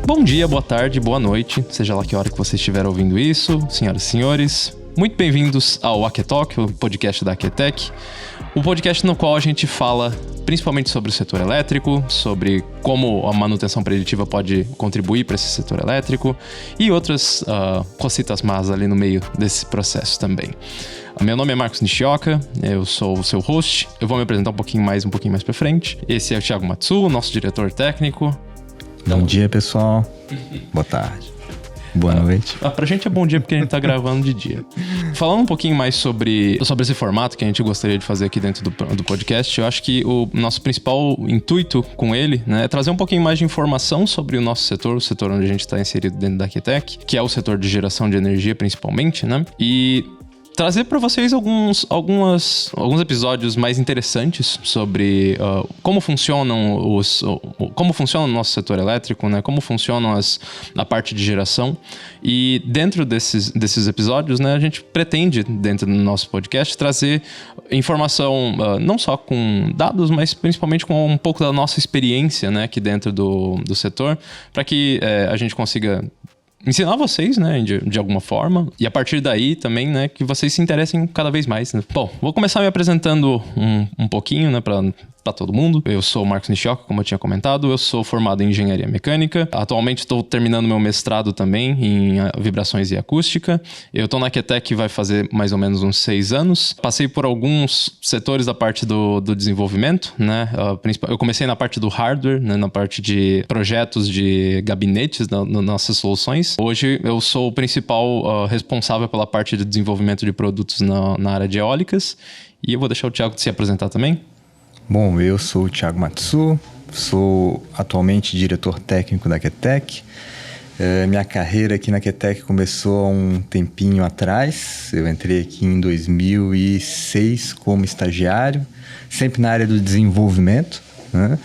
Bom dia, boa tarde, boa noite, seja lá que hora que você estiver ouvindo isso, senhoras e senhores. Muito bem-vindos ao Aketalk, o podcast da Aketech. O podcast no qual a gente fala principalmente sobre o setor elétrico, sobre como a manutenção preditiva pode contribuir para esse setor elétrico e outras cositas más ali no meio desse processo também. Meu nome é Marcos Nishioka, eu sou o seu host, eu vou me apresentar um pouquinho mais para frente. Esse é o Thiago Matsu, nosso diretor técnico. Bom dia, pessoal. Boa tarde. Boa noite. Pra gente é bom dia porque a gente tá gravando de dia. Falando um pouquinho mais sobre esse formato que a gente gostaria de fazer aqui dentro do podcast, eu acho que o nosso principal intuito com ele, né, é trazer um pouquinho mais de informação sobre o nosso setor, o setor onde a gente está inserido dentro da Aketech, que é o setor de geração de energia principalmente, né? E trazer para vocês alguns episódios mais interessantes sobre como funciona o nosso setor elétrico, né? Como funcionam a parte de geração. E dentro desses episódios, né, a gente pretende, dentro do nosso podcast, trazer informação não só com dados, mas principalmente com um pouco da nossa experiência, né, aqui dentro do setor, para que a gente consiga ensinar vocês, né, de alguma forma. E a partir daí também, né, que vocês se interessem cada vez mais, né? Bom, vou começar me apresentando um pouquinho, né, para todo mundo. Eu sou o Marcos Nishioka, como eu tinha comentado. Eu sou formado em engenharia mecânica. Atualmente estou terminando meu mestrado também em vibrações e acústica. Eu estou na Aketech vai fazer mais ou menos uns 6 anos. Passei por alguns setores da parte do desenvolvimento, né? Eu comecei na parte do hardware, né, na parte de projetos de gabinetes nas nossas soluções. Hoje eu sou o principal responsável pela parte de desenvolvimento de produtos na área de eólicas. E eu vou deixar o Thiago se apresentar também. Bom, eu sou o Thiago Matsu, sou atualmente diretor técnico da Aketech. Minha carreira aqui na Aketech começou há um tempinho atrás. Eu entrei aqui em 2006 como estagiário, sempre na área do desenvolvimento, né?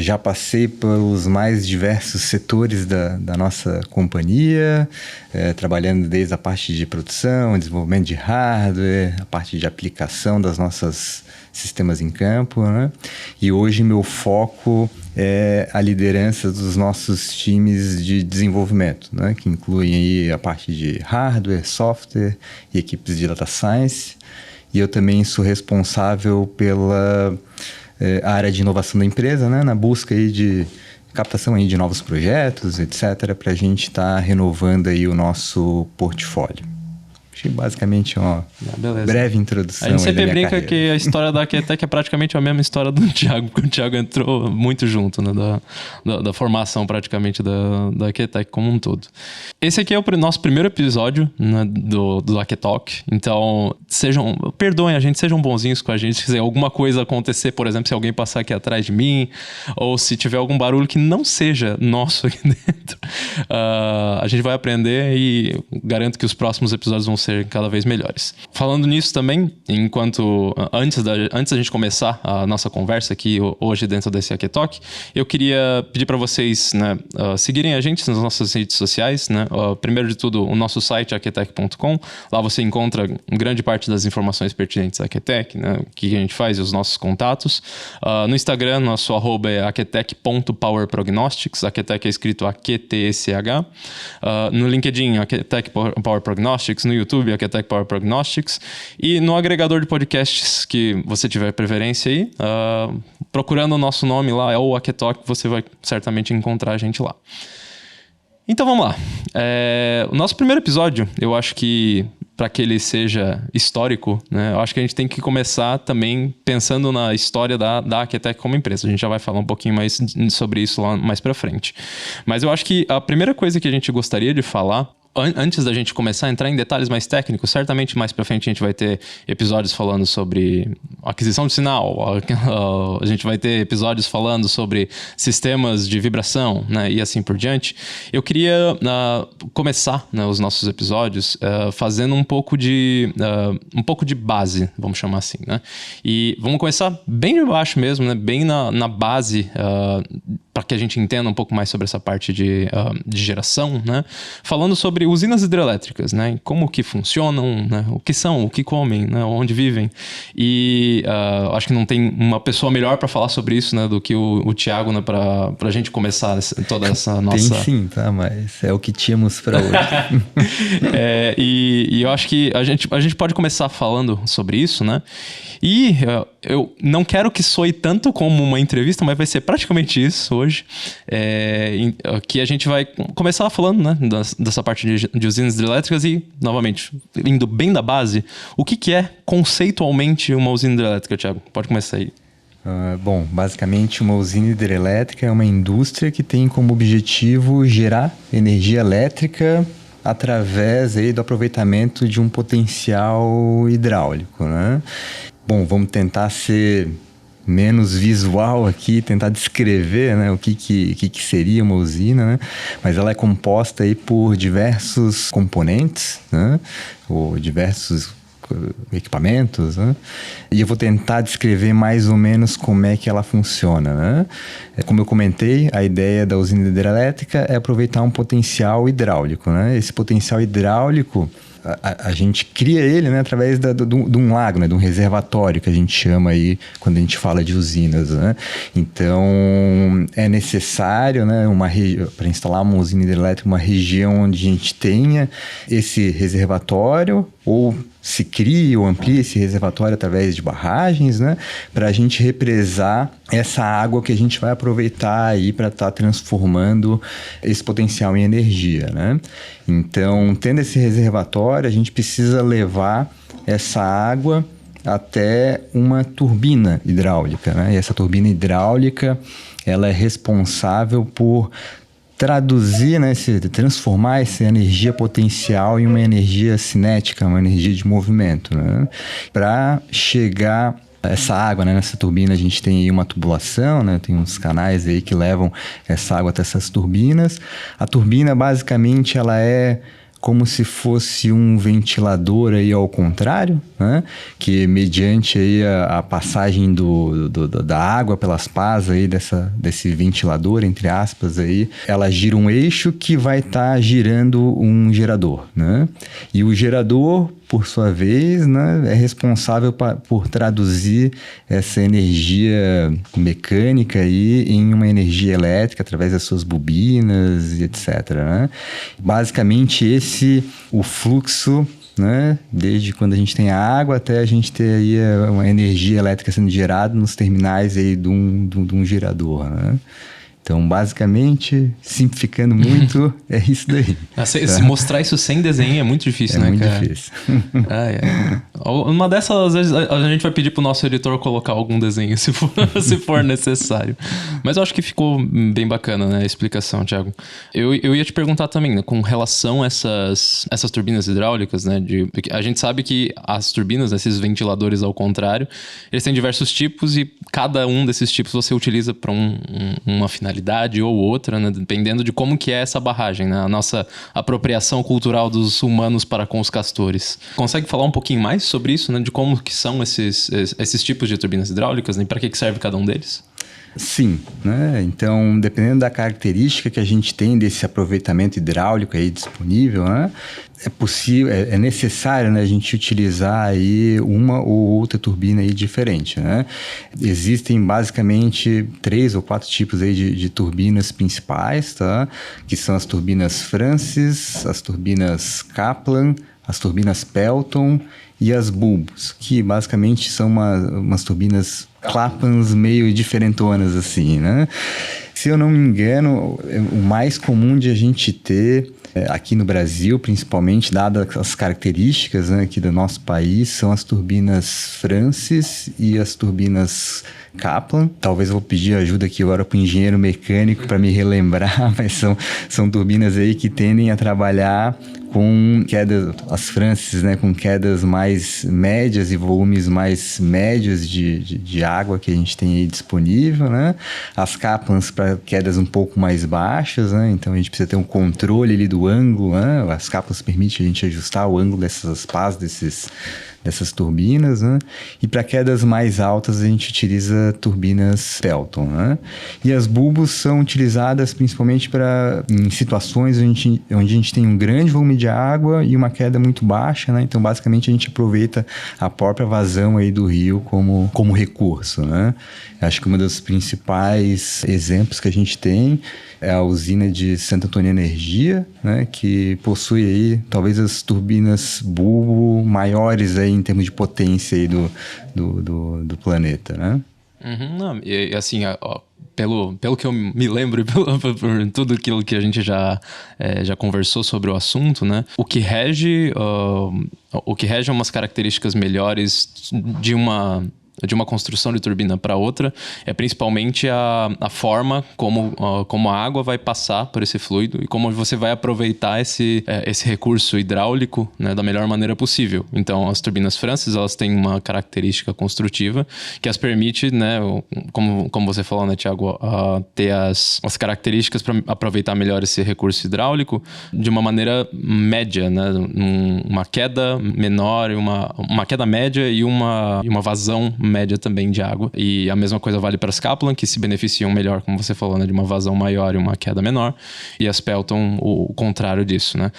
Já passei pelos mais diversos setores da nossa companhia, trabalhando desde a parte de produção, desenvolvimento de hardware, a parte de aplicação das nossas sistemas em campo, né? E hoje meu foco é a liderança dos nossos times de desenvolvimento, né? Que incluem aí a parte de hardware, software e equipes de data science. E eu também sou responsável pela a área de inovação da empresa, né? Na busca aí de captação aí de novos projetos, etc., para a gente estar renovando aí o nosso portfólio. Achei basicamente uma breve introdução. A gente sempre brinca que a história da Aketech é praticamente a mesma história do Thiago, porque o Thiago entrou muito junto, né, da formação praticamente da Aketech como um todo. Esse aqui é o nosso primeiro episódio, né, do Aketalk, então perdoem a gente, sejam bonzinhos com a gente, se alguma coisa acontecer, por exemplo, se alguém passar aqui atrás de mim, ou se tiver algum barulho que não seja nosso aqui dentro, a gente vai aprender e garanto que os próximos episódios vão ser cada vez melhores. Falando nisso também, antes da gente começar a nossa conversa aqui hoje dentro desse Aketalk, eu queria pedir para vocês, né, seguirem a gente nas nossas redes sociais, né? Primeiro de tudo, o nosso site aketech.com. Lá você encontra grande parte das informações pertinentes à Aketech, né? O que a gente faz e os nossos contatos. No Instagram, nosso @ é aketech.powerprognostics. Aketech é escrito AQTSH. No LinkedIn, Aketech Power Prognostics. No YouTube, Aketech Power Prognostics. E no agregador de podcasts que você tiver preferência aí, procurando o nosso nome lá, é o Aketalk, você vai certamente encontrar a gente lá. Então vamos lá. O nosso primeiro episódio, eu acho que para que ele seja histórico, né, eu acho que a gente tem que começar também pensando na história da Aketech como empresa. A gente já vai falar um pouquinho mais sobre isso lá mais para frente. Mas eu acho que a primeira coisa que a gente gostaria de falar, antes da gente começar a entrar em detalhes mais técnicos, certamente mais pra frente a gente vai ter episódios falando sobre aquisição de sinal, a gente vai ter episódios falando sobre sistemas de vibração, né, e assim por diante. Eu queria começar, né, os nossos episódios fazendo um pouco de base, vamos chamar assim, né? E vamos começar bem de baixo mesmo, né, bem na base, para que a gente entenda um pouco mais sobre essa parte de geração, né? Falando sobre usinas hidrelétricas, né? Como que funcionam, né? O que são, o que comem, né? Onde vivem. E que acho que não tem uma pessoa melhor para falar sobre isso, né, do que o Thiago, né, para a gente começar toda essa nossa... Tem sim, tá? Mas é o que tínhamos para hoje. E eu acho que a gente pode começar falando sobre isso, né? E eu não quero que soe tanto como uma entrevista, mas vai ser praticamente isso hoje. Que a gente vai começar falando, né, dessa parte de usinas hidrelétricas e, novamente, indo bem da base, o que é conceitualmente uma usina hidrelétrica, Thiago? Pode começar aí. Bom, basicamente uma usina hidrelétrica é uma indústria que tem como objetivo gerar energia elétrica através aí do aproveitamento de um potencial hidráulico, né? Bom, vamos tentar ser menos visual aqui, tentar descrever, né, o que seria uma usina, né? Mas ela é composta aí por diversos componentes, né? Ou diversos equipamentos, né? E eu vou tentar descrever mais ou menos como é que ela funciona, né? Como eu comentei, a ideia da usina hidrelétrica é aproveitar um potencial hidráulico, né? Esse potencial hidráulico, a gente cria ele, né, através de um lago, né, de um reservatório, que a gente chama aí quando a gente fala de usinas, né? Então, é necessário, né, para instalar uma usina hidrelétrica, uma região onde a gente tenha esse reservatório, ou se cria ou amplia esse reservatório através de barragens, né, para a gente represar essa água que a gente vai aproveitar aí para estar transformando esse potencial em energia, né? Então, tendo esse reservatório, a gente precisa levar essa água até uma turbina hidráulica, né? E essa turbina hidráulica, ela é responsável por traduzir, né, transformar essa energia potencial em uma energia cinética, uma energia de movimento, né? Para chegar essa água, né, nessa turbina, a gente tem aí uma tubulação, né, tem uns canais aí que levam essa água até essas turbinas. A turbina, basicamente, ela é como se fosse um ventilador aí ao contrário, né? Que mediante aí a passagem da água pelas pás aí desse ventilador, entre aspas, aí, ela gira um eixo que vai estar girando um gerador, né? E o gerador, por sua vez, né, é responsável por traduzir essa energia mecânica aí em uma energia elétrica através das suas bobinas e etc, né? Basicamente o fluxo, né, desde quando a gente tem a água até a gente ter aí uma energia elétrica sendo gerada nos terminais aí de um gerador, né? Então, basicamente, simplificando muito, é isso daí. Se mostrar isso sem desenho é muito difícil, né, cara? É muito difícil. Uma dessas, às vezes, a gente vai pedir pro nosso editor colocar algum desenho, se for necessário. Mas eu acho que ficou bem bacana, né, a explicação, Thiago. Eu ia te perguntar também, né, com relação a essas turbinas hidráulicas, né, porque a gente sabe que as turbinas, esses ventiladores ao contrário, eles têm diversos tipos e cada um desses tipos você utiliza para uma finalidade ou outra, né? Dependendo de como que é essa barragem, né? A nossa apropriação cultural dos humanos para com os castores. Consegue falar um pouquinho mais sobre isso, né? De como que são esses tipos de turbinas hidráulicas, né? E para que serve cada um deles? Sim, né? Então, dependendo da característica que a gente tem desse aproveitamento hidráulico aí disponível, né? É possível, é necessário, né, a gente utilizar aí uma ou outra turbina aí diferente, né? Existem basicamente 3 ou 4 tipos aí de turbinas principais, tá? Que são as turbinas Francis, as turbinas Kaplan, as turbinas Pelton e as bulbos, que basicamente são umas turbinas Clapans meio diferentonas assim, né? Se eu não me engano, o mais comum de a gente ter aqui no Brasil, principalmente, dadas as características, né, aqui do nosso país, são as turbinas Francis e as turbinas Kaplan. Talvez eu vou pedir ajuda aqui agora para o engenheiro mecânico para me relembrar, mas são turbinas aí que tendem a trabalhar com quedas, as Francis, né, com quedas mais médias e volumes mais médios de água que a gente tem aí disponível, né? As Kaplans para quedas um pouco mais baixas, né? Então a gente precisa ter um controle ali do ângulo, né? As Kaplans permitem a gente ajustar o ângulo dessas pás, desses dessas turbinas, né? E para quedas mais altas a gente utiliza turbinas Pelton, né? E as bulbos são utilizadas principalmente em situações onde a gente tem um grande volume de água e uma queda muito baixa, né? Então basicamente a gente aproveita a própria vazão aí do rio como recurso, né? Acho que um dos principais exemplos que a gente tem é a usina de Santo Antônio Energia, né, que possui aí talvez as turbinas bulbo maiores aí em termos de potência aí do planeta, né? Não, e assim, pelo que eu me lembro e por tudo aquilo que a gente já conversou sobre o assunto, né? O que rege umas características melhores de uma construção de turbina para outra é principalmente a forma como a água vai passar por esse fluido e como você vai aproveitar esse recurso hidráulico, né, da melhor maneira possível. Então, as turbinas Francis, elas têm uma característica construtiva que as permite, né, como você falou, né, Thiago, ter as características para aproveitar melhor esse recurso hidráulico de uma maneira média, né, uma queda menor, uma queda média e uma vazão média também de água. E a mesma coisa vale para as Kaplan, que se beneficiam melhor, como você falou, né, de uma vazão maior e uma queda menor. E as Pelton, o contrário disso, né?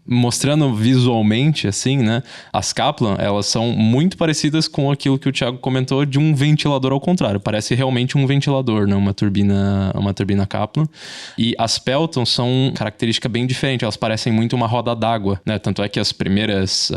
Mostrando visualmente, assim, né? As Kaplan, elas são muito parecidas com aquilo que o Thiago comentou de um ventilador ao contrário. Parece realmente um ventilador, né? Uma turbina Kaplan. E as Pelton são característica bem diferente. Elas parecem muito uma roda d'água, né? Tanto é que as primeiras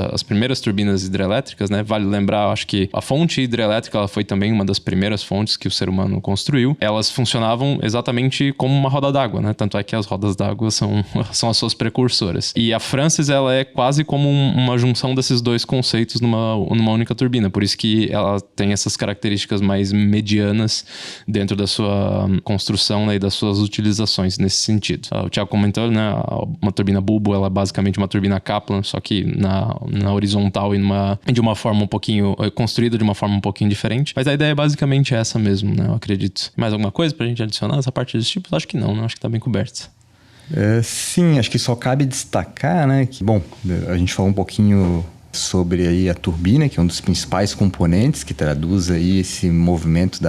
turbinas hidrelétricas, né? Vale lembrar, acho que a fonte hidrelétrica ela foi também uma das primeiras fontes que o ser humano construiu. Elas funcionavam exatamente como uma roda d'água, né? Tanto é que as rodas d'água são as suas precursoras. E a Francis, ela é quase como uma junção desses dois conceitos numa única turbina. Por isso que ela tem essas características mais medianas dentro da sua construção, né, e das suas utilizações nesse sentido. O Thiago comentou, né, uma turbina bulbo, ela é basicamente uma turbina Kaplan, só que na horizontal e de uma forma um pouquinho construída de uma forma um pouquinho diferente. Mas a ideia é basicamente essa mesmo, né, eu acredito. Mais alguma coisa pra gente adicionar nessa parte dos tipos? Acho que não, né? Acho que tá bem coberto. Sim, acho que só cabe destacar, né, que, bom, a gente falou um pouquinho sobre aí a turbina, que é um dos principais componentes que traduz aí esse movimento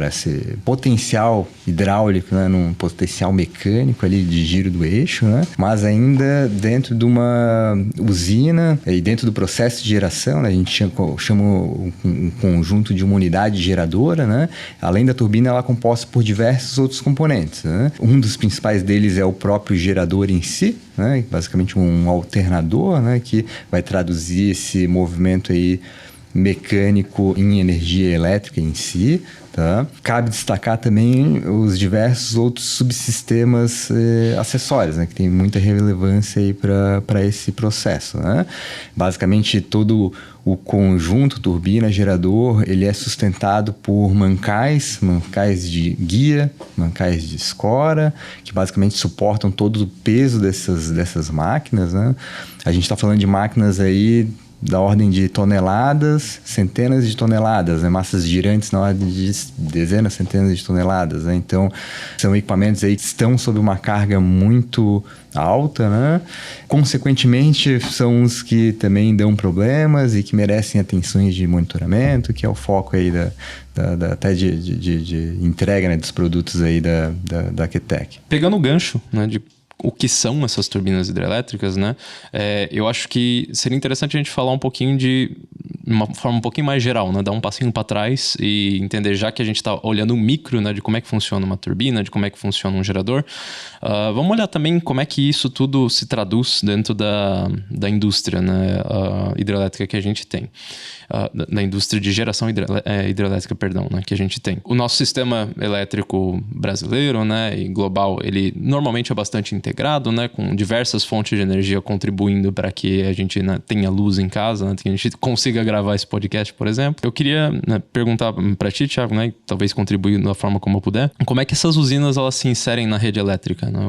esse potencial hidráulico, né, num potencial mecânico ali de giro do eixo, né, mas ainda dentro de uma usina e dentro do processo de geração, né, a gente chama um conjunto de uma unidade geradora, né, além da turbina ela é composta por diversos outros componentes, né, um dos principais deles é o próprio gerador em si, né, basicamente um alternador, né, que vai traduzir esse movimento aí mecânico em energia elétrica em si, tá? Cabe destacar também os diversos outros subsistemas acessórios, né, que tem muita relevância aí para esse processo, né? Basicamente todo o conjunto turbina gerador ele é sustentado por mancais de guia, mancais de escora, que basicamente suportam todo o peso dessas máquinas, né? A gente está falando de máquinas aí da ordem de toneladas, centenas de toneladas, né? Massas girantes na ordem de dezenas, centenas de toneladas, né? Então, são equipamentos aí que estão sob uma carga muito alta, né? Consequentemente, são os que também dão problemas e que merecem atenções de monitoramento, que é o foco aí até de entrega, né, dos produtos aí da Aquetec. Pegando o gancho, né, de o que são essas turbinas hidrelétricas, né? Eu acho que seria interessante a gente falar um pouquinho de uma forma um pouquinho mais geral, né? Dar um passinho para trás e entender, já que a gente está olhando o micro, né, de como é que funciona uma turbina, de como é que funciona um gerador, vamos olhar também como é que isso tudo se traduz dentro da indústria, né, hidrelétrica que a gente tem. Da indústria de geração hidrelétrica, né, que a gente tem. O nosso sistema elétrico brasileiro, né, e global, ele normalmente é bastante integrado, né, com diversas fontes de energia contribuindo para que a gente, né, tenha luz em casa, né, que a gente consiga gravar esse podcast, por exemplo. Eu queria, né, perguntar para ti, Thiago, né, talvez contribuir da forma como eu puder, como é que essas usinas elas se inserem na rede elétrica, né?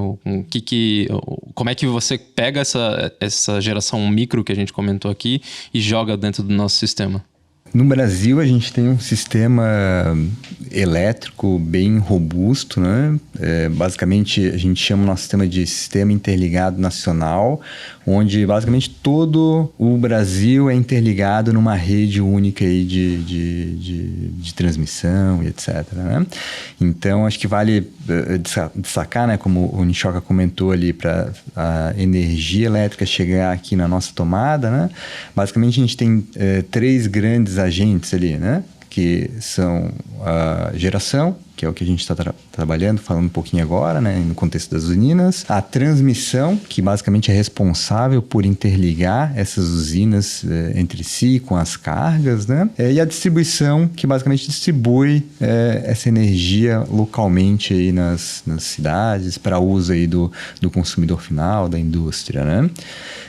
Como é que você pega essa geração micro que a gente comentou aqui e joga dentro do nosso sistema? No Brasil, a gente tem um sistema elétrico bem robusto, né? Basicamente, a gente chama o nosso sistema de Sistema Interligado Nacional, onde basicamente todo o Brasil é interligado numa rede única aí de transmissão e etc, né? Então, acho que vale destacar, né, como o Nishioka comentou ali, para a energia elétrica chegar aqui na nossa tomada, né? Basicamente, a gente tem 3 grandes agentes ali, né? Que são a geração, que é o que a gente está trabalhando, falando um pouquinho agora, né, no contexto das usinas. A transmissão, que basicamente é responsável por interligar essas usinas entre si, com as cargas, né? E a distribuição, que basicamente distribui essa energia localmente aí nas cidades, para uso aí do consumidor final, da indústria, né?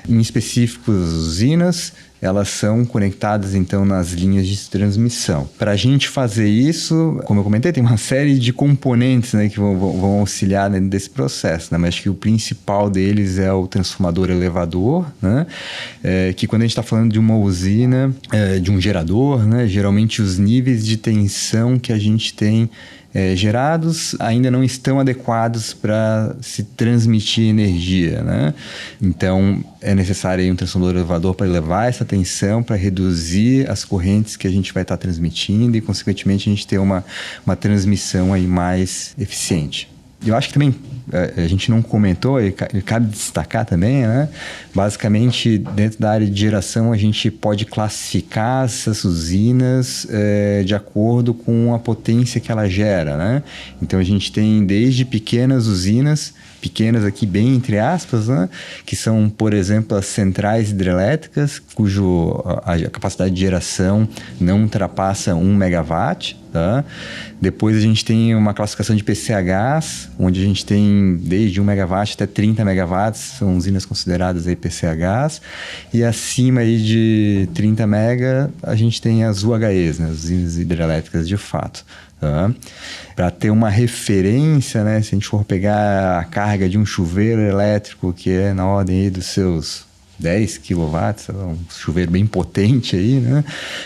Em específico, as usinas, elas são conectadas, então, nas linhas de transmissão. Para a gente fazer isso, como eu comentei, tem uma série de componentes, né, que vão auxiliar dentro desse processo, né? Mas acho que o principal deles é o transformador elevador, né? Que quando a gente está falando de uma usina, de um gerador, né, geralmente os níveis de tensão que a gente tem gerados ainda não estão adequados para se transmitir energia, né? Então, é necessário aí um transformador elevador para elevar essa tensão, para reduzir as correntes que a gente vai estar transmitindo e, consequentemente, a gente ter uma transmissão aí mais eficiente. Eu acho que também a gente não comentou, e cabe destacar também, né? Basicamente, dentro da área de geração, a gente pode classificar essas usinas de acordo com a potência que ela gera, né? Então, a gente tem desde pequenas usinas, pequenas aqui bem entre aspas, né? Que são, por exemplo, as centrais hidrelétricas, cujo a capacidade de geração não ultrapassa 1 megawatt. Tá? Depois a gente tem uma classificação de PCHs, onde a gente tem desde 1 megawatt até 30 megawatts, são usinas consideradas aí PCHs, e acima aí de 30 mega a gente tem as UHEs, né? As usinas hidrelétricas de fato. Tá? Para ter uma referência, né? Se a gente for pegar a carga de um chuveiro elétrico, que é na ordem aí dos seus 10 quilowatts, um chuveiro bem potente aí, né?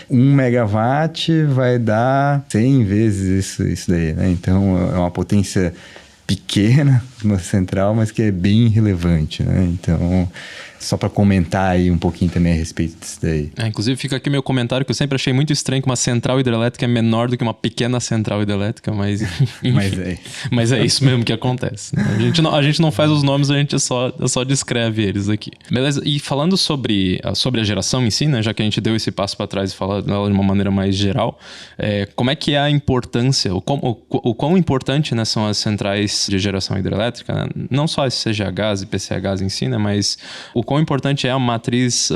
1 megawatt vai dar 100 vezes isso daí, né? Então, é uma potência pequena uma central, mas que é bem relevante, né? Então, só para comentar aí um pouquinho também a respeito disso daí. Inclusive, fica aqui meu comentário, que eu sempre achei muito estranho que uma central hidrelétrica é menor do que uma pequena central hidrelétrica, mas enfim. Mas é isso mesmo que acontece, né? A gente não faz os nomes, a gente só descreve eles aqui. Beleza? E falando sobre a geração em si, né? Já que a gente deu esse passo para trás e falou dela de uma maneira mais geral, como é que é a importância, o quão importante, né, são as centrais de geração hidrelétrica, né? Não só as CGHs e PCHs em si, né? Mas o quão importante é a matriz,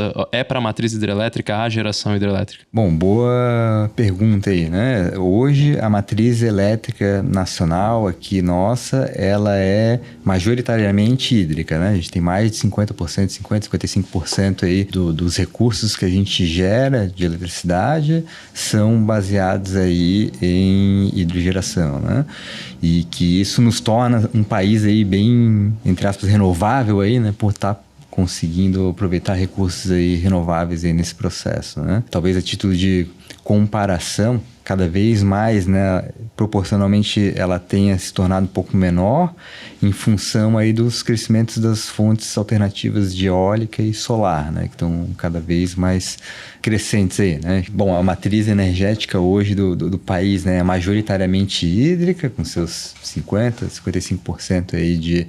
para a matriz hidrelétrica a geração hidrelétrica? Bom, boa pergunta aí, né? Hoje a matriz elétrica nacional aqui nossa, ela é majoritariamente hídrica, né? A gente tem mais de 50%, 55% aí dos recursos que a gente gera de eletricidade são baseados aí em hidrogeração, né? E que isso nos torna um país aí bem, entre aspas, renovável aí, né? Por estar conseguindo aproveitar recursos aí renováveis aí nesse processo, né? Talvez a título de comparação, cada vez mais, né, proporcionalmente ela tenha se tornado um pouco menor em função aí dos crescimentos das fontes alternativas de eólica e solar, né, que estão cada vez mais crescentes aí, né? Bom, a matriz energética hoje do país, né, é majoritariamente hídrica, com seus 55% aí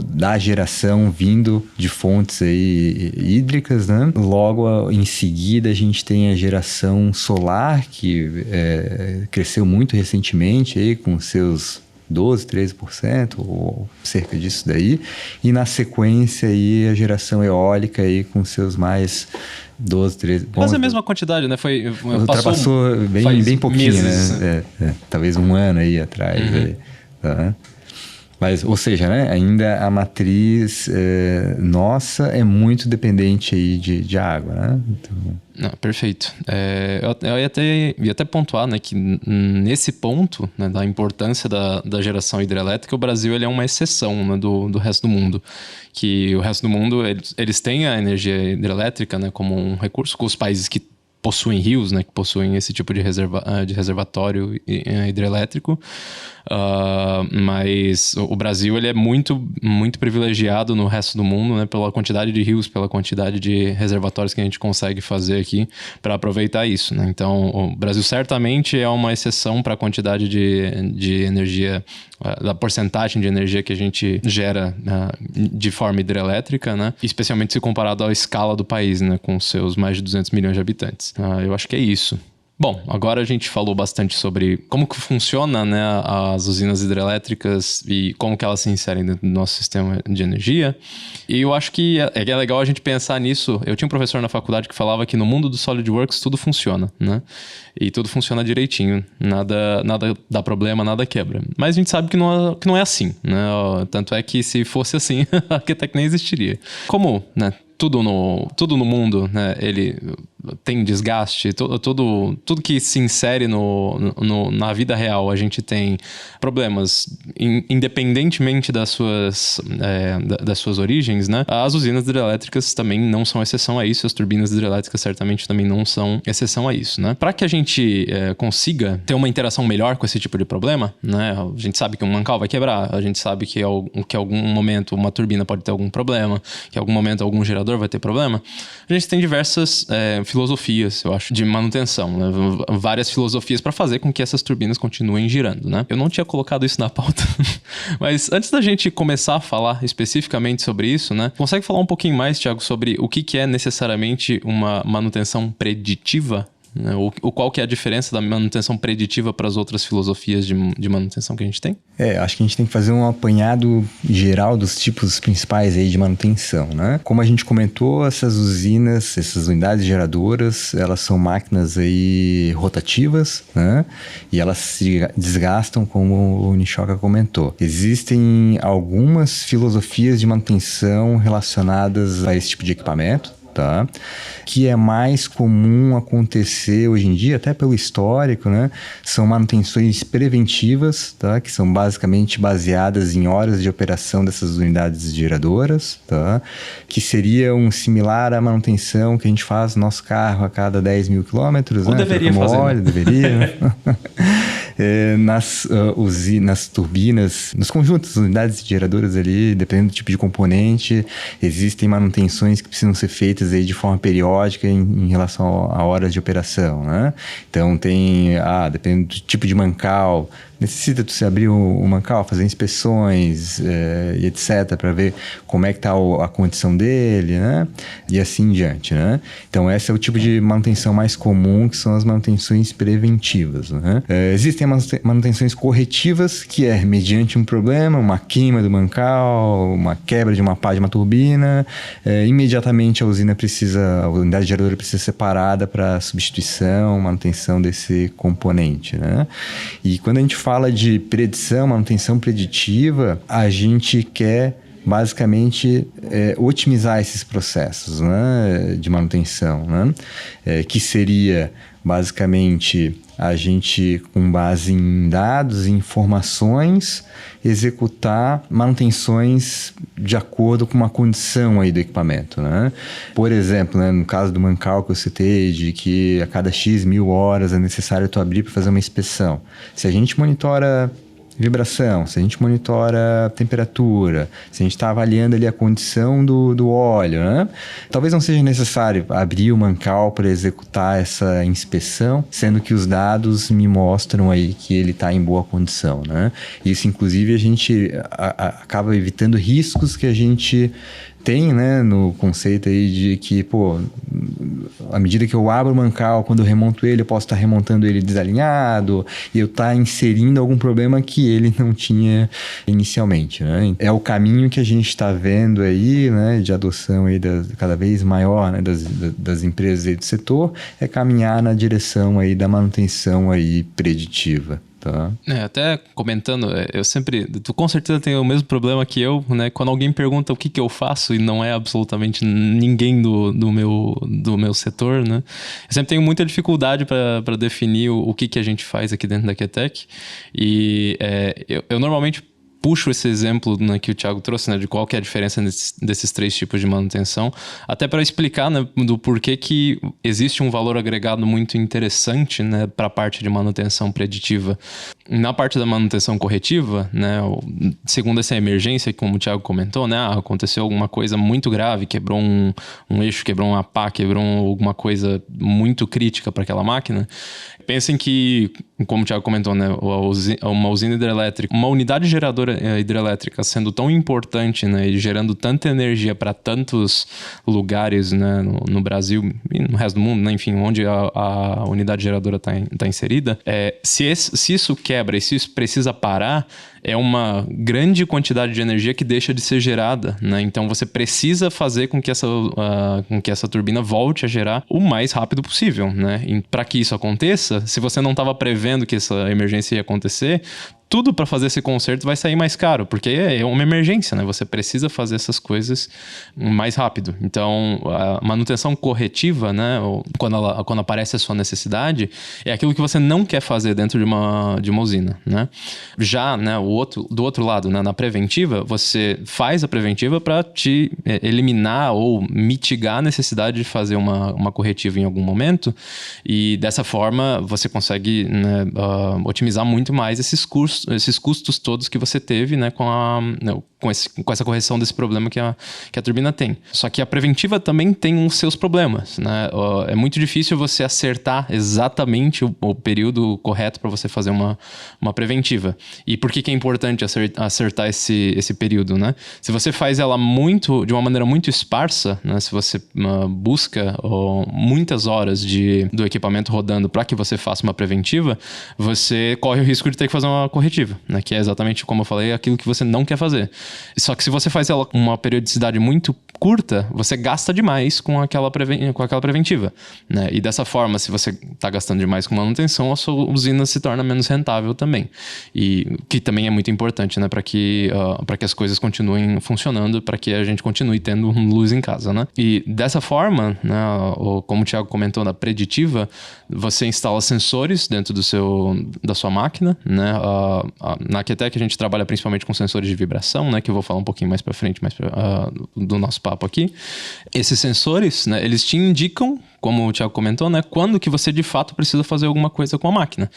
da geração vindo de fontes aí hídricas, né? Logo em seguida a gente tem a geração solar, que cresceu muito recentemente aí com seus 12%, 13% ou cerca disso daí, e na sequência aí a geração eólica aí com seus mais 12, 13... Quase a mesma quantidade, né? Ultrapassou bem pouquinho, meses, né? Talvez um ano aí atrás. Uhum. Aí, tá? Mas, ou seja, né, ainda a matriz nossa é muito dependente aí de água, né? Então... Não, perfeito. Eu ia até pontuar, né, que nesse ponto, né, da importância da geração hidrelétrica, o Brasil ele é uma exceção, né, do resto do mundo. Que o resto do mundo, eles têm a energia hidrelétrica, né, como um recurso, com os países que possuem rios, né, que possuem esse tipo de reservatório hidrelétrico. Mas o Brasil ele é muito, muito privilegiado no resto do mundo, né, pela quantidade de rios, pela quantidade de reservatórios que a gente consegue fazer aqui para aproveitar isso, né? Então, o Brasil certamente é uma exceção para a quantidade de energia, da porcentagem de energia que a gente gera de forma hidrelétrica, né? Especialmente se comparado à escala do país, né, com seus mais de 200 milhões de habitantes. Eu acho que é isso. Bom, agora a gente falou bastante sobre como que funciona, né, as usinas hidrelétricas e como que elas se inserem dentro do nosso sistema de energia. E eu acho que é legal a gente pensar nisso. Eu tinha um professor na faculdade que falava que no mundo do SolidWorks tudo funciona, né? E tudo funciona direitinho. Nada dá problema, nada quebra. Mas a gente sabe que não é assim, né? Tanto é que se fosse assim, a Arquitec nem existiria. Como, né? Tudo no mundo, né, ele tem desgaste, tudo que se insere na vida real, a gente tem problemas, independentemente das suas origens, né? As usinas hidrelétricas também não são exceção a isso, as turbinas hidrelétricas certamente também não são exceção a isso, né? Para que a gente consiga ter uma interação melhor com esse tipo de problema, né? A gente sabe que um mancal vai quebrar, a gente sabe que em algum momento uma turbina pode ter algum problema, que em algum momento algum gerador vai ter problema. A gente tem diversas filosofias, eu acho, de manutenção, né? Várias filosofias para fazer com que essas turbinas continuem girando, né? Eu não tinha colocado isso na pauta, mas antes da gente começar a falar especificamente sobre isso, né? Consegue falar um pouquinho mais, Thiago, sobre o que é necessariamente uma manutenção preditiva? Qual que é a diferença da manutenção preditiva para as outras filosofias de manutenção que a gente tem? Acho que a gente tem que fazer um apanhado geral dos tipos principais aí de manutenção, né? Como a gente comentou, essas usinas, essas unidades geradoras, elas são máquinas aí rotativas, né? E elas se desgastam, como o Nishoka comentou. Existem algumas filosofias de manutenção relacionadas a esse tipo de equipamento, tá? Que é mais comum acontecer hoje em dia, até pelo histórico, né? São manutenções preventivas, tá? Que são basicamente baseadas em horas de operação dessas unidades geradoras, tá? Que seria um similar à manutenção que a gente faz no nosso carro a cada 10 mil quilômetros. Ou né? Deveria fazer. Óleo, deveria, né? Nas turbinas, nos conjuntos, unidades geradoras ali, dependendo do tipo de componente, existem manutenções que precisam ser feitas aí de forma periódica em relação a horas de operação, né? Então dependendo do tipo de mancal, necessita você abrir o mancal, fazer inspeções e etc, para ver como é que está a condição dele, né? E assim em diante, né? Então esse é o tipo de manutenção mais comum, que são as manutenções preventivas, né? Existem manutenções corretivas, que é mediante um problema, uma queima do mancal, uma quebra de uma pá de uma turbina, imediatamente a unidade geradora precisa ser separada para substituição, manutenção desse componente, né? E quando a gente fala de predição, manutenção preditiva, a gente quer basicamente otimizar esses processos, né, de manutenção, né? Que seria basicamente a gente, com base em dados e informações, executar manutenções de acordo com uma condição aí do equipamento, né? Por exemplo, né, no caso do mancal que eu citei, de que a cada X mil horas é necessário tu abrir para fazer uma inspeção. Se a gente monitora vibração, se a gente monitora temperatura, se a gente está avaliando ali a condição do óleo, né? Talvez não seja necessário abrir o mancal para executar essa inspeção, sendo que os dados me mostram aí que ele está em boa condição, né? Isso, inclusive, a gente acaba evitando riscos que a gente tem, né, no conceito aí de que, à medida que eu abro o mancal, quando eu remonto ele, eu posso estar remontando ele desalinhado e eu estar inserindo algum problema que ele não tinha inicialmente, né? É o caminho que a gente está vendo aí, né, de adoção aí cada vez maior, né, das empresas aí do setor, é caminhar na direção aí da manutenção aí preditiva. Tá. Até comentando, tu com certeza tem o mesmo problema que eu, né? Quando alguém pergunta o que eu faço e não é absolutamente ninguém do meu setor, né? Eu sempre tenho muita dificuldade para definir o que a gente faz aqui dentro da Arquitec. E eu normalmente puxo esse exemplo, né, que o Thiago trouxe, né, de qual que é a diferença desses 3 tipos de manutenção, até para explicar, né, do porquê que existe um valor agregado muito interessante, né, para a parte de manutenção preditiva. Na parte da manutenção corretiva, né, segundo essa emergência, como o Thiago comentou, né, aconteceu alguma coisa muito grave, quebrou um eixo, quebrou uma pá, quebrou alguma coisa muito crítica para aquela máquina. Pensem que, como o Thiago comentou, né, uma usina hidrelétrica, uma unidade geradora hidrelétrica sendo tão importante, né, e gerando tanta energia para tantos lugares, né, no Brasil e no resto do mundo, né, enfim, onde a unidade geradora está inserida, se isso quebra e se isso precisa parar, é uma grande quantidade de energia que deixa de ser gerada, né? Então você precisa fazer com que essa turbina volte a gerar o mais rápido possível, né? Para que isso aconteça, se você não estava prevendo que essa emergência ia acontecer, tudo para fazer esse conserto vai sair mais caro, porque é uma emergência, né? Você precisa fazer essas coisas mais rápido. Então, a manutenção corretiva, né? Quando aparece a sua necessidade, é aquilo que você não quer fazer dentro de uma usina, né? Já, né, do outro lado, né, na preventiva, você faz a preventiva para te eliminar ou mitigar a necessidade de fazer uma corretiva em algum momento, e dessa forma você consegue, né, otimizar muito mais esses custos todos que você teve, né, com essa correção desse problema que a turbina tem. Só que a preventiva também tem os seus problemas, né? É muito difícil você acertar exatamente o período correto para você fazer uma preventiva. E por que é importante acertar esse período, né? Se você faz ela de uma maneira muito esparsa, né? Se você busca muitas horas do equipamento rodando para que você faça uma preventiva, você corre o risco de ter que fazer uma corretiva, né? Que é exatamente, como eu falei, aquilo que você não quer fazer. Só que se você faz ela com uma periodicidade muito curta, você gasta demais com aquela preventiva, né? E dessa forma, se você está gastando demais com manutenção, a sua usina se torna menos rentável também. E que também é muito importante, né? Para que as coisas continuem funcionando, para que a gente continue tendo luz em casa, né? E dessa forma, né, como o Thiago comentou, na preditiva, você instala sensores dentro da sua máquina, né? Na Aquetec a gente trabalha principalmente com sensores de vibração, né? Que eu vou falar um pouquinho mais para frente, do nosso papo aqui. Esses sensores, né, eles te indicam, como o Thiago comentou, né, quando que você de fato precisa fazer alguma coisa com a máquina.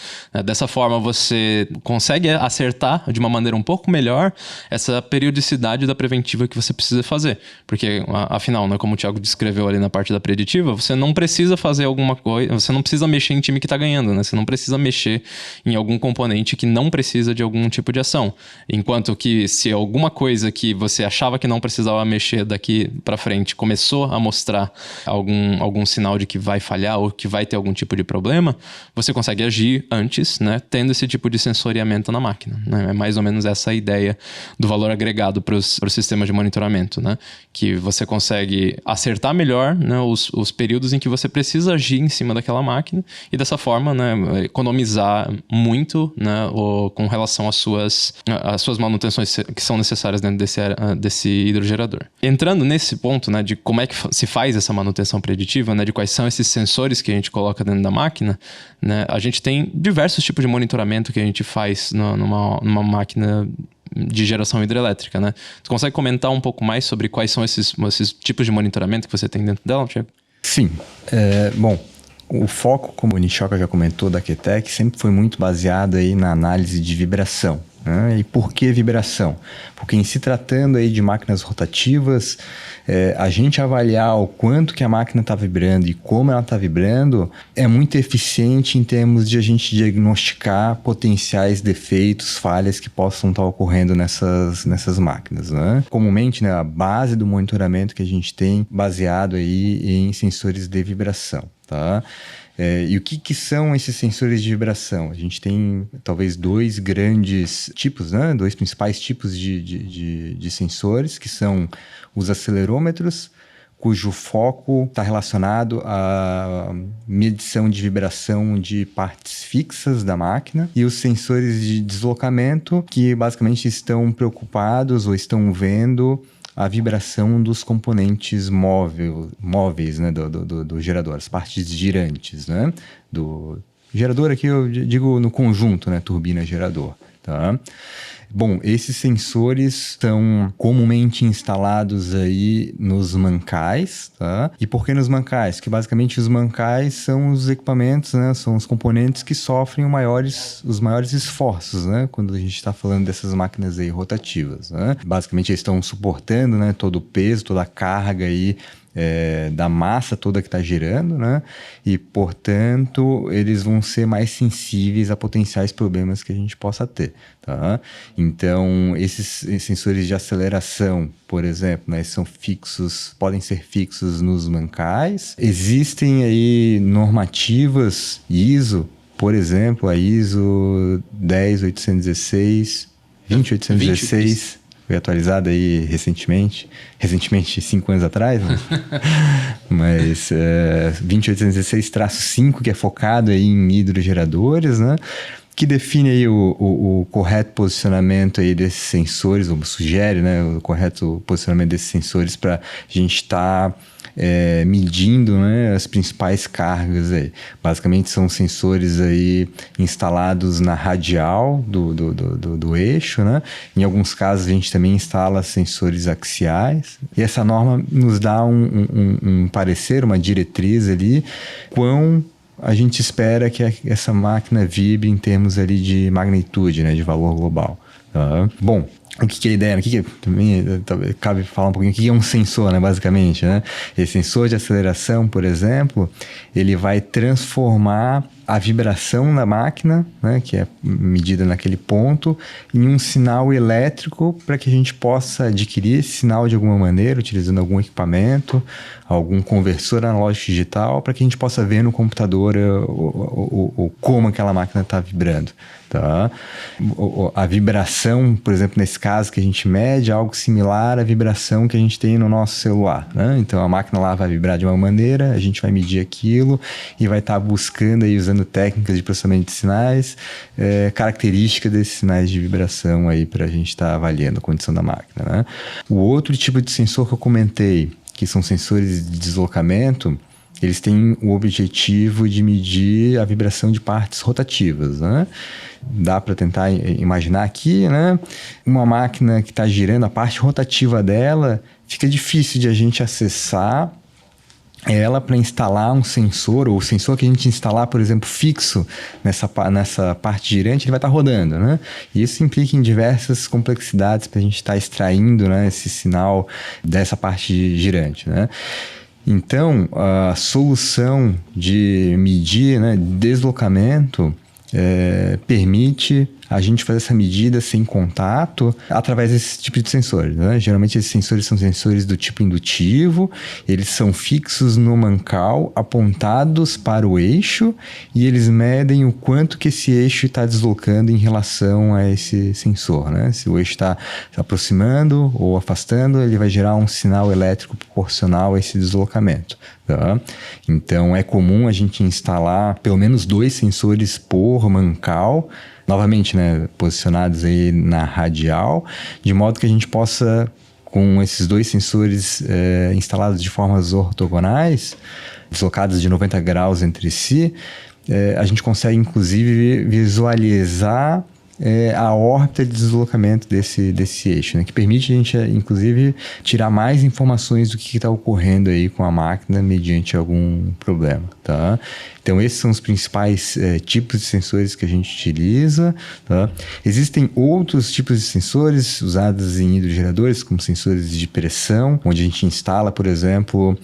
Dessa forma, você consegue acertar de uma maneira um pouco melhor essa periodicidade da preventiva que você precisa fazer. Porque, afinal, né, como o Thiago descreveu ali na parte da preditiva, você não precisa fazer alguma coisa, você não precisa mexer em time que está ganhando, né? Você não precisa mexer em algum componente que não precisa de algum tipo de ação. Enquanto que se alguma coisa que você achava que não precisava mexer daqui para frente começou a mostrar algum sinal de que vai falhar ou que vai ter algum tipo de problema, você consegue agir antes, né, tendo esse tipo de sensoriamento na máquina, né? É mais ou menos essa a ideia do valor agregado para os sistemas de monitoramento, né? Que você consegue acertar melhor, né, os períodos em que você precisa agir em cima daquela máquina e dessa forma, né, economizar muito, né, com relação às suas manutenções que são necessárias dentro desse hidrogerador. Entrando nesse ponto, né, de como é que se faz essa manutenção preditiva, né, de quais são esses sensores que a gente coloca dentro da máquina, né, a gente tem diversos tipos de monitoramento que a gente faz numa máquina de geração hidrelétrica, né? Tu consegue comentar um pouco mais sobre quais são esses tipos de monitoramento que você tem dentro dela, Thiago? Sim. Bom, o foco, como o Nishioka já comentou, da Aquetec sempre foi muito baseado aí na análise de vibração. E por que vibração? Porque em se tratando aí de máquinas rotativas, a gente avaliar o quanto que a máquina está vibrando e como ela está vibrando é muito eficiente em termos de a gente diagnosticar potenciais defeitos, falhas que possam estar ocorrendo nessas máquinas, né? Comumente, né, a base do monitoramento que a gente tem baseado aí em sensores de vibração, tá? E o que são esses sensores de vibração? A gente tem talvez dois grandes tipos, né? Dois principais tipos de sensores, que são os acelerômetros, cujo foco está relacionado à medição de vibração de partes fixas da máquina, e os sensores de deslocamento, que basicamente estão preocupados ou estão vendo a vibração dos componentes móveis, né, do gerador, as partes girantes, né, do gerador aqui eu digo no conjunto, né, turbina gerador, tá? Bom, esses sensores são comumente instalados aí nos mancais, tá? E por que nos mancais? Porque basicamente os mancais são os equipamentos, né? São os componentes que sofrem os maiores esforços, né? Quando a gente está falando dessas máquinas aí rotativas, né? Basicamente eles estão suportando, né, todo o peso, toda a carga aí da massa toda que está girando, né? E, portanto, eles vão ser mais sensíveis a potenciais problemas que a gente possa ter, tá? Então, esses sensores de aceleração, por exemplo, né, são fixos, podem ser fixos nos mancais. Existem aí normativas ISO, por exemplo, a ISO 10816, 20816, foi atualizada aí recentemente 5 anos atrás, né? Mas 20816-5, que é focado aí em hidrogeradores, né? Que define aí o correto posicionamento aí desses sensores, ou sugere, né, o correto posicionamento desses sensores para a gente estar medindo, né, as principais cargas aí. Basicamente são sensores aí instalados na radial do eixo, né? Em alguns casos a gente também instala sensores axiais. E essa norma nos dá um parecer, uma diretriz ali, quão a gente espera que essa máquina vibre em termos ali de magnitude, né, de valor global. Bom, o que é a ideia? Também cabe falar um pouquinho o que é um sensor, né, basicamente, né? Esse sensor de aceleração, por exemplo, ele vai transformar a vibração da máquina, né, que é medida naquele ponto, em um sinal elétrico para que a gente possa adquirir esse sinal de alguma maneira, utilizando algum equipamento, algum conversor analógico digital, para que a gente possa ver no computador como aquela máquina está vibrando. Tá? A vibração, por exemplo, nesse caso que a gente mede, é algo similar à vibração que a gente tem no nosso celular, né? Então a máquina lá vai vibrar de uma maneira, a gente vai medir aquilo e vai estar buscando aí, usando técnicas de processamento de sinais, características desses sinais de vibração aí para a gente estar avaliando a condição da máquina, né? O outro tipo de sensor que eu comentei, que são sensores de deslocamento, eles têm o objetivo de medir a vibração de partes rotativas, né? Dá para tentar imaginar aqui, né? Uma máquina que está girando, a parte rotativa dela, fica difícil de a gente acessar ela para instalar um sensor, ou o sensor que a gente instalar, por exemplo, fixo nessa parte girante, ele vai estar rodando, né? E isso implica em diversas complexidades para a gente estar extraindo, né, esse sinal dessa parte girante, né? Então, a solução de medir, né, deslocamento permite a gente fazer essa medida sem contato através desse tipo de sensores, né? Geralmente esses sensores são sensores do tipo indutivo, eles são fixos no mancal, apontados para o eixo, e eles medem o quanto que esse eixo está deslocando em relação a esse sensor, né? Se o eixo está se aproximando ou afastando, ele vai gerar um sinal elétrico proporcional a esse deslocamento. Tá? Então é comum a gente instalar pelo menos 2 sensores por mancal, novamente, né, posicionados aí na radial, de modo que a gente possa, com esses 2 sensores instalados de formas ortogonais, deslocados de 90 graus entre si, a gente consegue inclusive visualizar a órbita de deslocamento desse eixo, né? Que permite a gente, inclusive, tirar mais informações do que está ocorrendo aí com a máquina mediante algum problema, tá? Então, esses são os principais tipos de sensores que a gente utiliza, tá? Existem outros tipos de sensores usados em hidrogeradores, como sensores de pressão, onde a gente instala, por exemplo,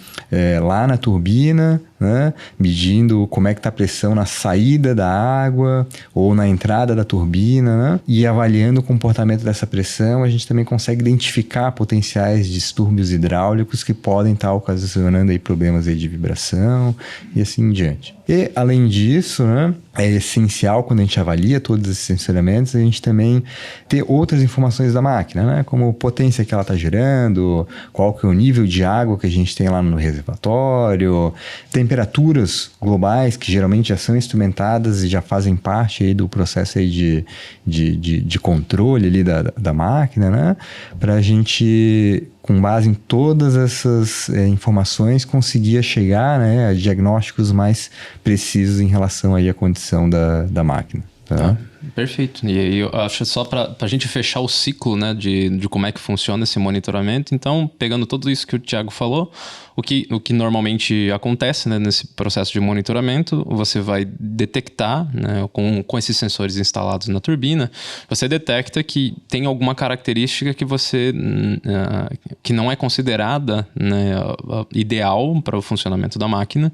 lá na turbina, né, medindo como é que está a pressão na saída da água ou na entrada da turbina, né, e avaliando o comportamento dessa pressão, a gente também consegue identificar potenciais distúrbios hidráulicos que podem estar ocasionando aí problemas aí de vibração e assim em diante. E, além disso, né, é essencial, quando a gente avalia todos esses sensoriamentos, a gente também ter outras informações da máquina, né, como potência que ela está gerando, qual que é o nível de água que a gente tem lá no reservatório, temperaturas globais que geralmente já são instrumentadas e já fazem parte aí do processo aí de controle ali da máquina, né, para a gente, com base em todas essas informações, conseguir chegar, né, a diagnósticos mais precisos em relação aí à condição da máquina. Tá? Perfeito. E aí eu acho só para a gente fechar o ciclo, né, de como é que funciona esse monitoramento. Então, pegando tudo isso que o Thiago falou, o que normalmente acontece, né, nesse processo de monitoramento, você vai detectar, né, com esses sensores instalados na turbina, você detecta que tem alguma característica que que não é considerada, né, ideal para o funcionamento da máquina.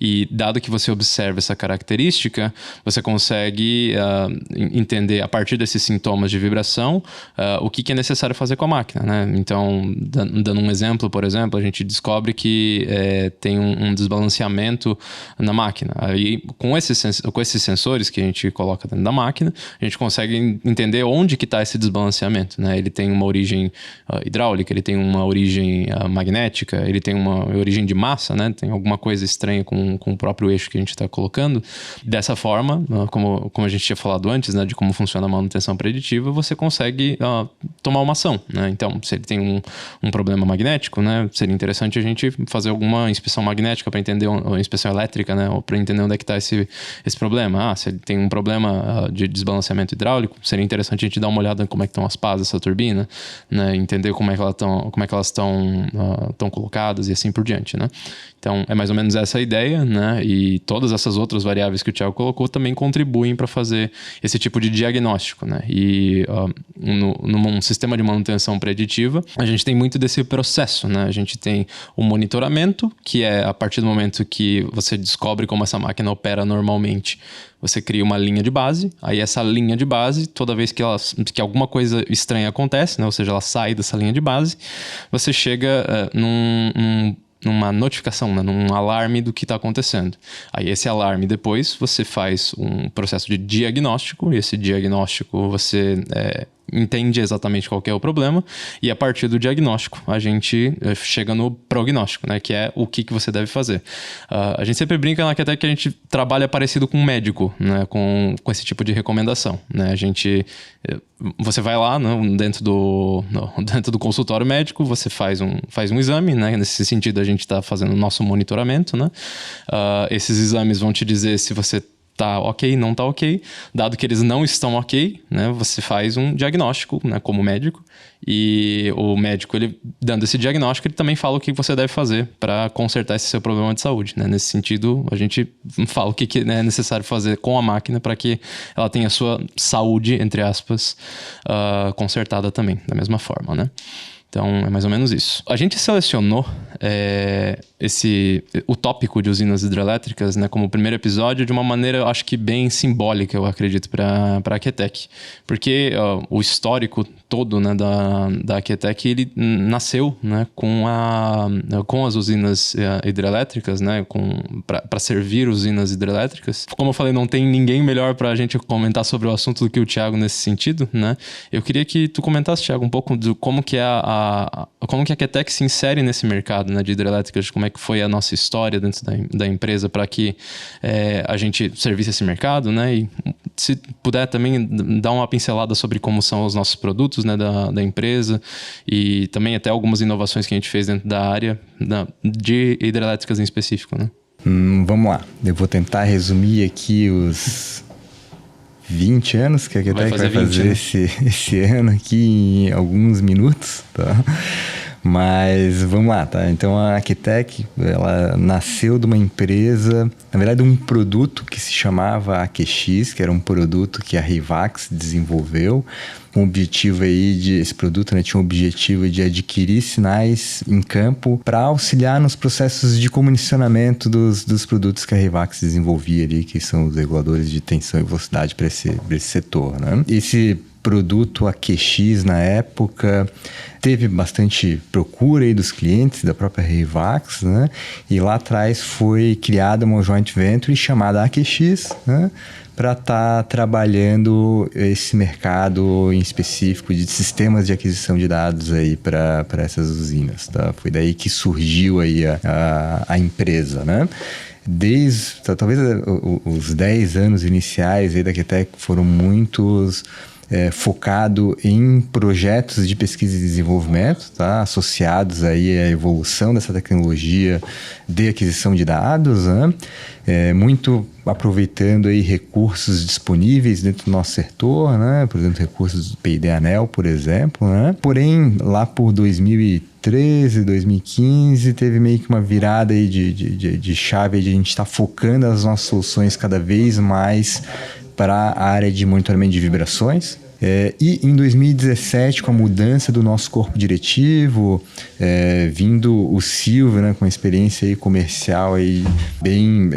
E dado que você observa essa característica, você consegue entender a partir desses sintomas de vibração o que é necessário fazer com a máquina, né? Então, dando um exemplo, por exemplo, a gente descobre que tem um desbalanceamento na máquina. Aí, com esses sensores que a gente coloca dentro da máquina, a gente consegue entender onde que está esse desbalanceamento, né? Ele tem uma origem hidráulica, ele tem uma origem magnética, ele tem uma origem de massa, né? Tem alguma coisa estranha com o próprio eixo que a gente está colocando. Dessa forma, como a gente tinha falado antes, né, de como funciona a manutenção preditiva, você consegue tomar uma ação, né? Então, se ele tem um problema magnético, né, seria interessante a gente fazer alguma inspeção magnética para entender, ou inspeção elétrica, né, para entender onde é que está esse problema. Se ele tem um problema de desbalanceamento hidráulico, seria interessante a gente dar uma olhada em como é que estão as pás dessa turbina, né, entender como é que elas estão colocadas e assim por diante, né? Então, é mais ou menos essa a ideia, né? E todas essas outras variáveis que o Thiago colocou também contribuem para fazer esse tipo de diagnóstico, né? E num sistema de manutenção preditiva, a gente tem muito desse processo, né? A gente tem o monitoramento, que é a partir do momento que você descobre como essa máquina opera normalmente, você cria uma linha de base, aí essa linha de base, toda vez que alguma coisa estranha acontece, né? Ou seja, ela sai dessa linha de base, você chega numa notificação, né? Num alarme do que está acontecendo. Aí esse alarme depois você faz um processo de diagnóstico, e esse diagnóstico você entende exatamente qual que é o problema, e a partir do diagnóstico a gente chega no prognóstico, né? Que é o que você deve fazer. A gente sempre brinca na até que a gente trabalha parecido com um médico, né? Com esse tipo de recomendação, né? Você vai lá, né, dentro do consultório médico, você faz um exame, né? Nesse sentido, a gente está fazendo o nosso monitoramento, né? Esses exames vão te dizer se você tá ok, não tá ok. Dado que eles não estão ok, né? Você faz um diagnóstico, né, como médico. E o médico, ele dando esse diagnóstico, ele também fala o que você deve fazer para consertar esse seu problema de saúde, né? Nesse sentido, a gente fala o que é necessário fazer com a máquina para que ela tenha a sua saúde, entre aspas, consertada também, da mesma forma, né? Então, é mais ou menos isso. A gente selecionou o tópico de usinas hidrelétricas, né, como primeiro episódio de uma maneira, eu acho que bem simbólica, eu acredito, para a Aquetec. Porque o histórico todo, né, da Aquetec, ele nasceu, né, com as usinas hidrelétricas, né, para servir usinas hidrelétricas. Como eu falei, não tem ninguém melhor para a gente comentar sobre o assunto do que o Thiago nesse sentido, né? Eu queria que tu comentasse, Thiago, um pouco de como que como que a Aquetec se insere nesse mercado, né, de hidrelétricas, como é que foi a nossa história dentro da empresa para que a gente servisse esse mercado, né? E se puder também dar uma pincelada sobre como são os nossos produtos, né, da empresa, e também até algumas inovações que a gente fez dentro da área de hidrelétricas em específico, né? Vamos lá, eu vou tentar resumir aqui os 20 anos que a Aquetec vai fazer, né? esse ano aqui em alguns minutos, tá? Mas vamos lá, tá? Então a Aquetec, ela nasceu de uma empresa, na verdade um produto que se chamava AQX, que era um produto que a Rivax desenvolveu, com o objetivo aí esse produto, né, tinha o objetivo de adquirir sinais em campo para auxiliar nos processos de comissionamento dos produtos que a Rivax desenvolvia ali, que são os reguladores de tensão e velocidade para esse setor, né? Esse produto AQX na época teve bastante procura aí dos clientes da própria Rivax, né? E lá atrás foi criada uma joint venture chamada AQX, né? Para estar trabalhando esse mercado em específico de sistemas de aquisição de dados aí para essas usinas, tá? Foi daí que surgiu aí a empresa, né? Talvez os 10 anos iniciais aí da Aquetec foram muitos focado em projetos de pesquisa e desenvolvimento, tá? Associados aí à evolução dessa tecnologia de aquisição de dados, né? Muito aproveitando aí recursos disponíveis dentro do nosso setor, né? Por exemplo, recursos do P&D ANEEL, por exemplo, né? Porém, lá por 2013, 2015, teve meio que uma virada aí de chave de a gente estar focando as nossas soluções cada vez mais para a área de monitoramento de vibrações. E em 2017, com a mudança do nosso corpo diretivo, vindo o Silvio, né, com uma experiência aí comercial aí bem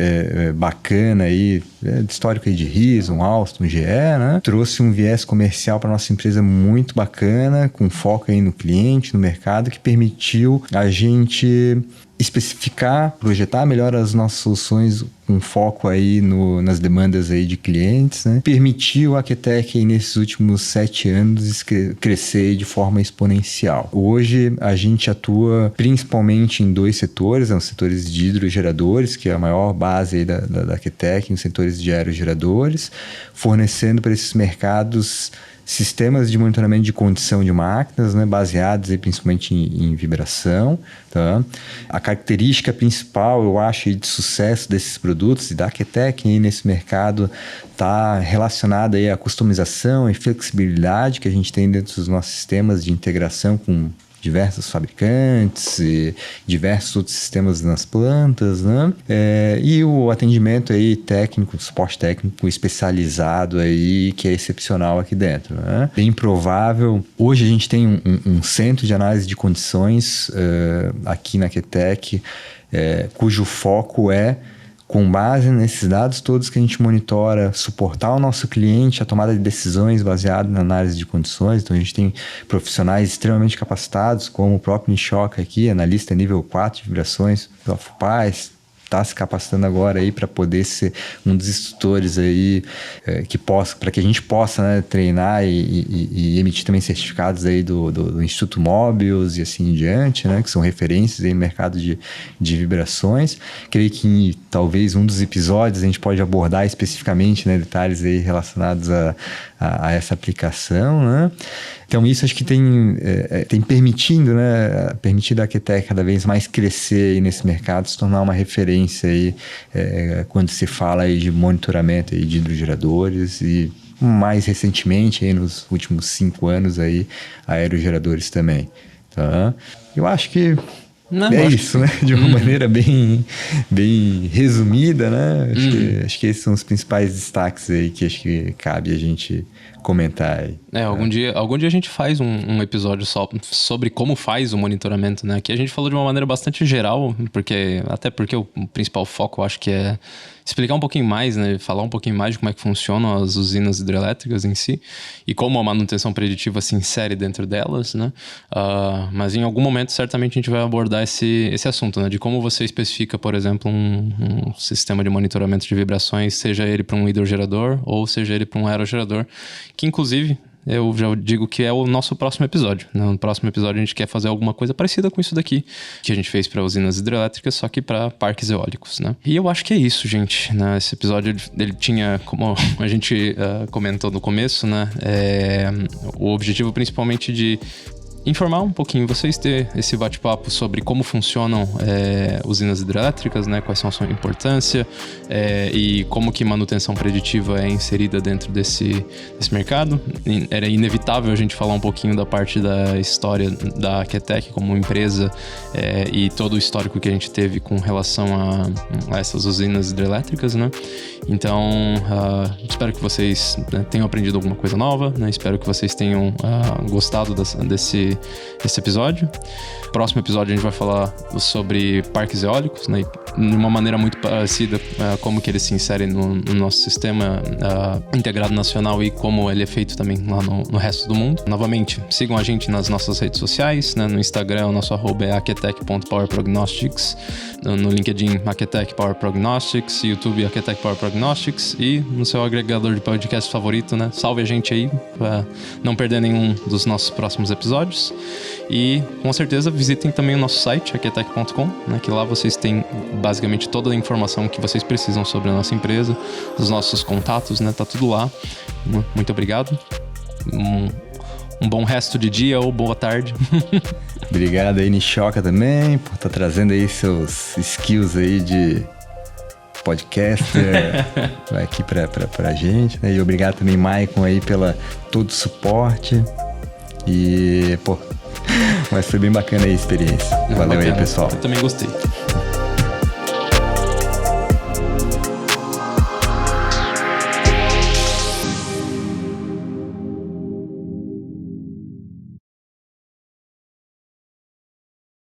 bacana, aí, de histórico aí de Rison, Alstom, GE, né, trouxe um viés comercial para a nossa empresa muito bacana, com foco aí no cliente, no mercado, que permitiu a gente especificar, projetar melhor as nossas soluções com foco aí nas demandas aí de clientes, né? Permitiu a Aquetec aí nesses últimos 7 anos crescer de forma exponencial. Hoje a gente atua principalmente em 2 setores, os setores de hidrogeradores, que é a maior base aí da Aquetec, os setores de aerogeradores, fornecendo para esses mercados sistemas de monitoramento de condição de máquinas, né, baseados aí, principalmente em vibração. Tá? A característica principal, eu acho, de sucesso desses produtos e da Aquetec aí nesse mercado está relacionada aí à customização e flexibilidade que a gente tem dentro dos nossos sistemas de integração com diversos fabricantes e diversos outros sistemas nas plantas, né? E o atendimento aí técnico, suporte técnico especializado aí, que é excepcional aqui dentro, né? Bem provável. Hoje a gente tem um centro de análise de condições aqui na Aquetec, cujo foco é, com base nesses dados todos que a gente monitora, suportar o nosso cliente, a tomada de decisões baseada na análise de condições. Então, a gente tem profissionais extremamente capacitados, como o próprio Nishoka aqui, analista nível 4 de vibrações, da FUPAS, está se capacitando agora aí para poder ser um dos instrutores aí para que a gente possa, né, treinar e emitir também certificados aí do Instituto Mobius e assim em diante, né, que são referências aí no mercado de vibrações. Creio que talvez um dos episódios a gente pode abordar especificamente, né, detalhes aí relacionados a essa aplicação, né? Então isso acho que tem permitido a Aquetec cada vez mais crescer aí nesse mercado, se tornar uma referência aí, quando se fala aí de monitoramento aí de hidrogeradores e mais recentemente aí nos últimos 5 anos aí aerogeradores também, tá? Eu acho que isso, né? De uma maneira bem resumida, né? Acho que esses são os principais destaques aí que acho que cabe a gente comentar aí. Algum dia a gente faz um episódio só sobre como faz o monitoramento, né? Aqui a gente falou de uma maneira bastante geral, porque o principal foco eu acho que é explicar um pouquinho mais, né? Falar um pouquinho mais de como é que funcionam as usinas hidrelétricas em si e como a manutenção preditiva se insere dentro delas, né? Mas em algum momento certamente a gente vai abordar esse assunto, né? De como você especifica, por exemplo, um sistema de monitoramento de vibrações, seja ele para um hidrogerador ou seja ele para um aerogerador, que inclusive eu já digo que é o nosso próximo episódio, né? No próximo episódio a gente quer fazer alguma coisa parecida com isso daqui, que a gente fez para usinas hidrelétricas, só que para parques eólicos, né? E eu acho que é isso, gente, né? Esse episódio, ele tinha, como a gente comentou no começo, né? O objetivo principalmente de informar um pouquinho vocês, ter esse bate-papo sobre como funcionam usinas hidrelétricas, né? Quais são a sua importância e como que manutenção preditiva é inserida dentro desse mercado. Era inevitável a gente falar um pouquinho da parte da história da Aquetec como empresa e todo o histórico que a gente teve com relação a essas usinas hidrelétricas, né? Então, espero que vocês tenham aprendido alguma coisa nova, né? Espero que vocês tenham gostado desse episódio. Próximo episódio a gente vai falar sobre parques eólicos, né? De uma maneira muito parecida como que eles se inserem no nosso sistema integrado nacional e como ele é feito também lá no resto do mundo. Novamente, sigam a gente nas nossas redes sociais, né? No Instagram, o nosso @ é aquetec.powerprognostics, no LinkedIn, Aquetec Power Prognostics, YouTube, Aquetec Power Prognostics e no seu agregador de podcast favorito, né? Salve a gente aí para não perder nenhum dos nossos próximos episódios. E com certeza visitem também o nosso site, aquetec.com, né? Que lá vocês têm basicamente toda a informação que vocês precisam sobre a nossa empresa, os nossos contatos, né? Tá tudo lá. Muito obrigado. Um bom resto de dia ou boa tarde. Obrigado aí, Nishoka, também, por estar trazendo aí seus skills aí de podcaster aqui pra gente, né? E obrigado também, Maicon, aí pela todo o suporte. E, mas foi bem bacana aí a experiência. Valeu bacana. Aí, pessoal. Eu também gostei.